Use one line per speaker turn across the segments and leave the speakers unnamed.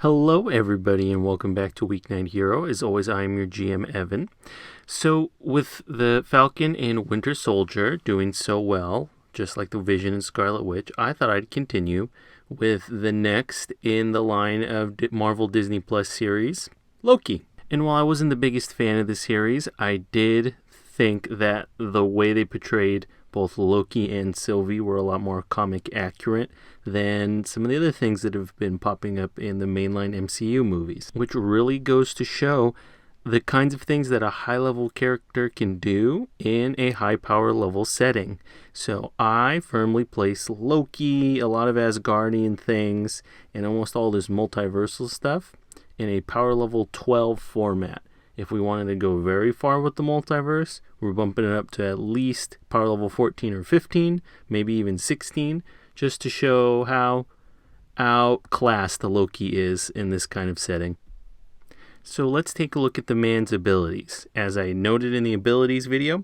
Hello, everybody, and welcome back to Weeknight Hero. As always, I am your GM, Evan. So, with the Falcon and Winter Soldier doing so well, just like the Vision and Scarlet Witch, I thought I'd continue with the next in the line of Marvel Disney Plus series, Loki. And while I wasn't the biggest fan of the series, I did think that the way they portrayed both Loki and Sylvie were a lot more comic accurate than some of the other things that have been popping up in the mainline MCU movies, which really goes to show the kinds of things that a high-level character can do in a high-power level setting. So I firmly place Loki, a lot of Asgardian things, and almost all this multiversal stuff in a power level 12 format. If we wanted to go very far with the multiverse, we're bumping it up to at least power level 14 or 15, maybe even 16, just to show how outclassed the Loki is in this kind of setting. So let's take a look at the man's abilities. As I noted in the abilities video,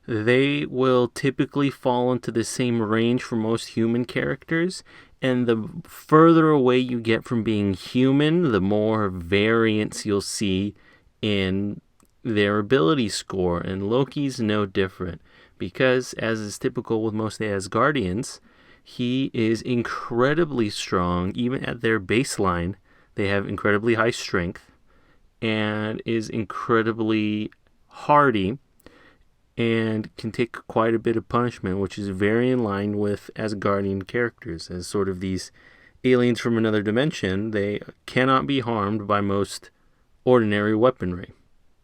they will typically fall into the same range for most human characters, and the further away you get from being human, the more variance you'll see in their ability score, and Loki's no different, because as is typical with most of the Asgardians, he is incredibly strong. Even at their baseline, they have incredibly high strength and is incredibly hardy and can take quite a bit of punishment, which is very in line with Asgardian characters. As sort of these aliens from another dimension, they cannot be harmed by most ordinary weaponry.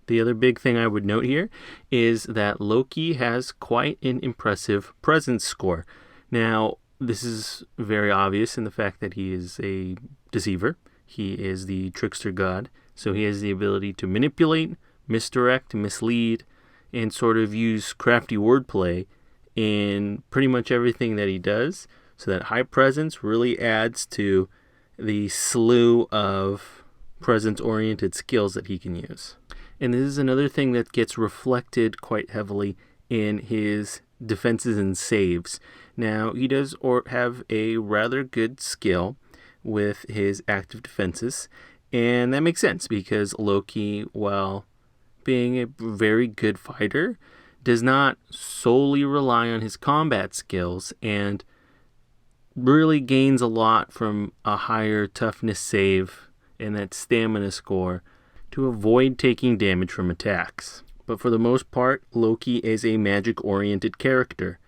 The other big thing I would note here is that Loki has quite an impressive presence score. Now, this is very obvious in the fact that he is a deceiver. He is the trickster god, so he has the ability to manipulate, misdirect, mislead, and sort of use crafty wordplay in pretty much everything that he does. So that high presence really adds to the slew of presence-oriented skills that he can use. And this is another thing that gets reflected quite heavily in his defenses and saves. Now, he does have a rather good skill with his active defenses, and that makes sense because Loki, while being a very good fighter, does not solely rely on his combat skills and really gains a lot from a higher toughness save and that stamina score to avoid taking damage from attacks. But for the most part, Loki is a magic-oriented character.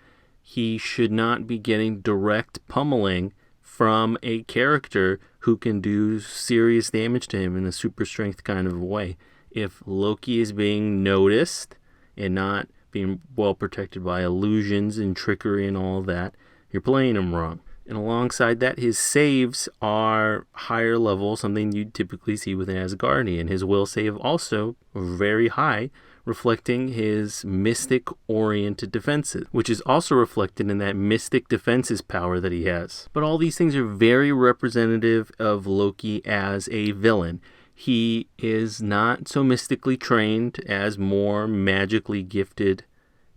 He should not be getting direct pummeling from a character who can do serious damage to him in a super strength kind of way. If Loki is being noticed and not being well protected by illusions and trickery and all that, you're playing him wrong. And alongside that, his saves are higher level, something you'd typically see with an Asgardian. His will save also very high, reflecting his mystic-oriented defenses, which is also reflected in that mystic defenses power that he has. But all these things are very representative of Loki as a villain. He is not so mystically trained as more magically gifted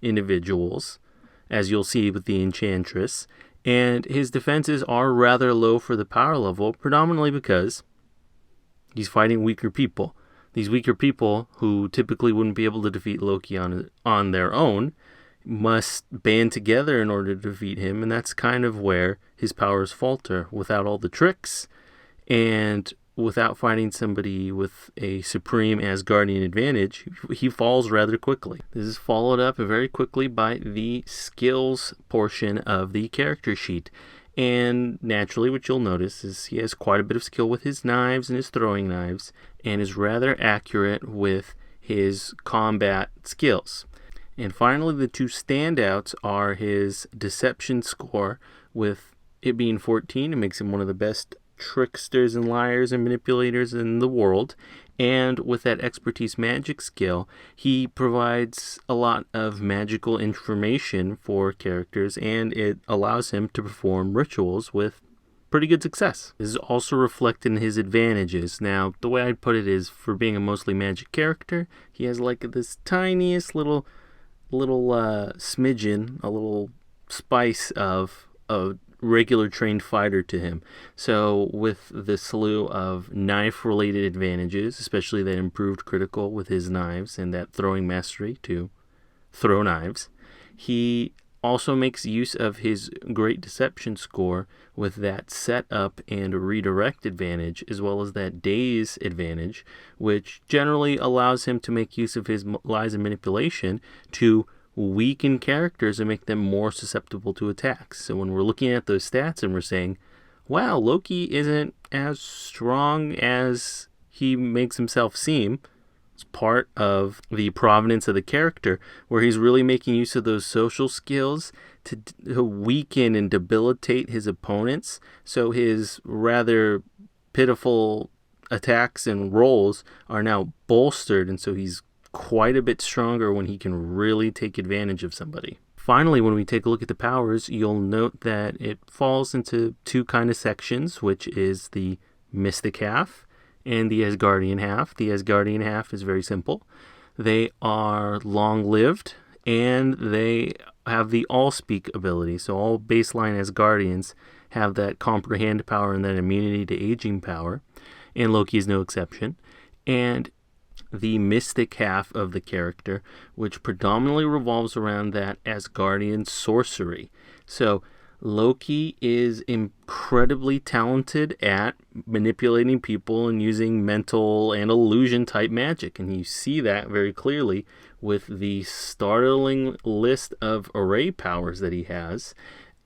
individuals, as you'll see with the Enchantress. And his defenses are rather low for the power level, predominantly because he's fighting weaker people. These weaker people, who typically wouldn't be able to defeat Loki on their own, must band together in order to defeat him, and that's kind of where his powers falter. Without all the tricks, and without fighting somebody with a supreme Asgardian advantage, he falls rather quickly. This is followed up very quickly by the skills portion of the character sheet. And naturally, what you'll notice is he has quite a bit of skill with his knives and his throwing knives, and is rather accurate with his combat skills. And finally, the two standouts are his deception score. With it being 14, it makes him one of the best tricksters and liars and manipulators in the world, and with that expertise magic skill, he provides a lot of magical information for characters, and it allows him to perform rituals with pretty good success. This is also reflected in his advantages. Now, the way I'd put it is, for being a mostly magic character, he has like this tiniest little smidgen, a little spice of regular trained fighter to him. So with the slew of knife-related advantages, especially that improved critical with his knives and that throwing mastery to throw knives, he also makes use of his great deception score with that setup and redirect advantage, as well as that daze advantage, which generally allows him to make use of his lies and manipulation to weaken characters and make them more susceptible to attacks. So when we're looking at those stats and we're saying, wow, Loki isn't as strong as he makes himself seem, it's part of the provenance of the character, where he's really making use of those social skills to weaken and debilitate his opponents. So his rather pitiful attacks and rolls are now bolstered, and so he's quite a bit stronger when he can really take advantage of somebody. Finally, when we take a look at the powers, you'll note that it falls into two kind of sections, which is the Mystic half and the Asgardian half. The Asgardian half is very simple. They are long-lived, and they have the All-Speak ability. So all baseline Asgardians have that Comprehend power and that immunity to aging power, and Loki is no exception. And the Mystic half of the character, which predominantly revolves around that Asgardian sorcery. So Loki is incredibly talented at manipulating people and using mental and illusion type magic, and you see that very clearly with the startling list of array powers that he has.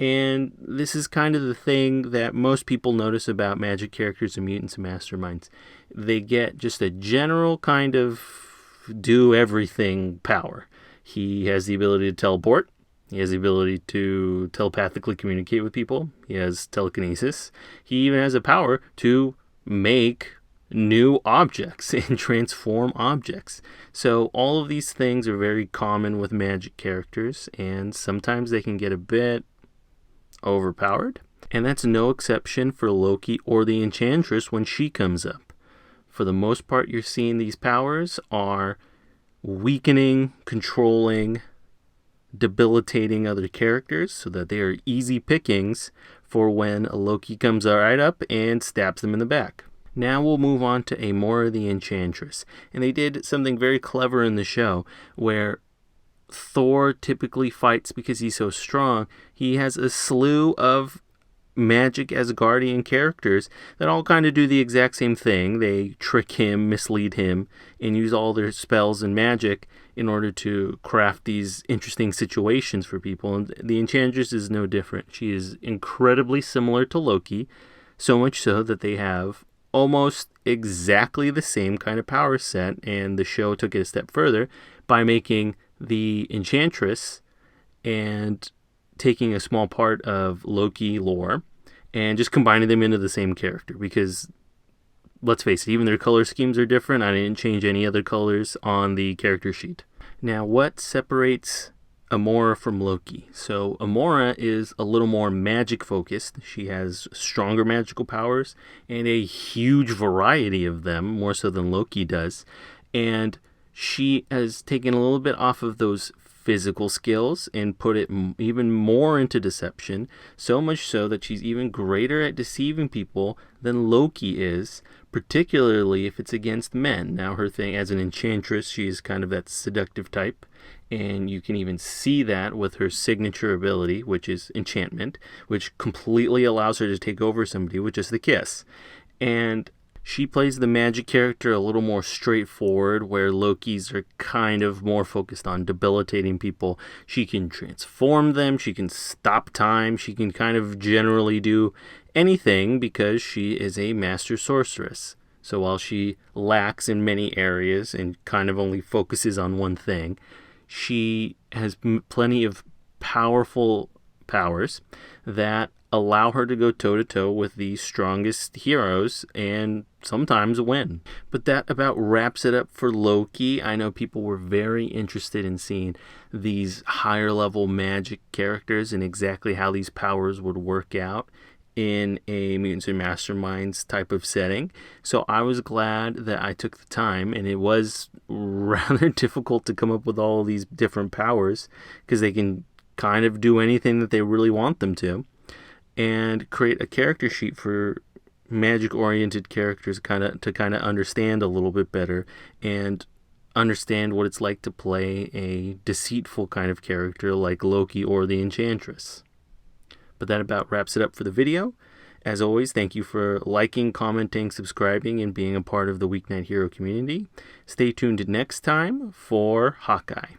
And this is kind of the thing that most people notice about magic characters and mutants and masterminds. They get just a general kind of do everything power. He has the ability to teleport. He has the ability to telepathically communicate with people. He has telekinesis. He even has a power to make new objects and transform objects. So all of these things are very common with magic characters, and sometimes they can get a bit overpowered. And that's no exception for Loki or the Enchantress when she comes up. For the most part, you're seeing these powers are weakening, controlling, debilitating other characters so that they are easy pickings for when Loki comes right up and stabs them in the back. Now we'll move on to Amora the Enchantress. And they did something very clever in the show where Thor typically fights because he's so strong. He has a slew of magic Asgardian characters that all kind of do the exact same thing. They trick him, mislead him, and use all their spells and magic in order to craft these interesting situations for people. And the Enchantress is no different. She is incredibly similar to Loki, so much so that they have almost exactly the same kind of power set, and the show took it a step further by making the Enchantress and taking a small part of Loki lore and just combining them into the same character, because let's face it, even their color schemes are different. I didn't change any other colors on the character sheet. Now, what separates Amora from Loki? So Amora is a little more magic focused. She has stronger magical powers and a huge variety of them, more so than Loki does. And she has taken a little bit off of those physical skills and put it even more into deception, so much so that she's even greater at deceiving people than Loki is, particularly if it's against men. Now, her thing as an enchantress, she is kind of that seductive type, and you can even see that with her signature ability, which is enchantment, which completely allows her to take over somebody with just the kiss. And she plays the magic character a little more straightforward, where Loki's are kind of more focused on debilitating people. She can transform them, she can stop time, she can kind of generally do anything because she is a master sorceress. So while she lacks in many areas and kind of only focuses on one thing, she has plenty of powerful powers that allow her to go toe-to-toe with the strongest heroes and sometimes win. But that about wraps it up for Loki. I know people were very interested in seeing these higher-level magic characters and exactly how these powers would work out in a Mutants and Masterminds type of setting. So I was glad that I took the time, and it was rather difficult to come up with all of these different powers because they can kind of do anything that they really want them to. and create a character sheet for magic-oriented characters to kind of understand a little bit better and understand what it's like to play a deceitful kind of character like Loki or the Enchantress. But that about wraps it up for the video. As always, thank you for liking, commenting, subscribing, and being a part of the Weeknight Hero community. Stay tuned next time for Hawkeye.